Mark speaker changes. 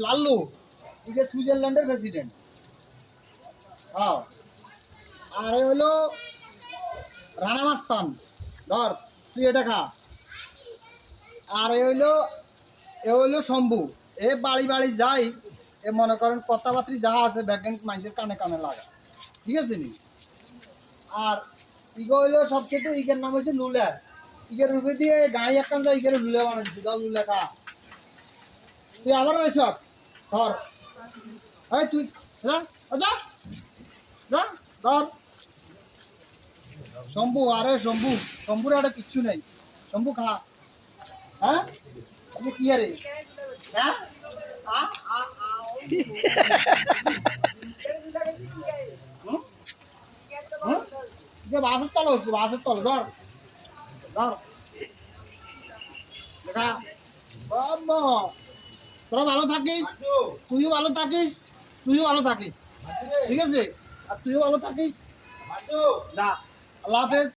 Speaker 1: লাল্লু এটা সুইজারল্যান্ডের প্রেসিডেন্ট। হ্যাঁ, আর এ হলো রানা মাস্তান, ধর তুই এটা খা। আর এ হইলো শম্ভু। এ বাড়ি বাড়ি যাই, এ মনে করেন কথাবার্তি যা আছে ব্যাকগ্রাউন্ড মানুষের কানে কানে লাগা, ঠিক আছে নি। আর ইগো হইলো সবচেয়ে ইগের নাম হচ্ছে লুলা। ইগের রুপে দিয়ে গাড়ি একটা যায়, ইগের লুলা বানা দিচ্ছে, ধর লুলা খা। তুই আবার রয়েছ, ধর এই তুই যা যা যা ধর। শম্ভু, আরে শম্ভু, শম্ভুর একটা কিচ্ছু নেই। শম্ভু খা। হ্যাঁ আপনি কি আরে হ্যাঁ বাসের তল হচ্ছে, বাসের তল ধর ধর দেখা। বাবা তোরা ভালো থাকিস, তুইও ভালো থাকিস, তুইও ভালো থাকিস, ঠিক আছে। আর তুইও ভালো থাকিস, যা আল্লাহ হাফেজ।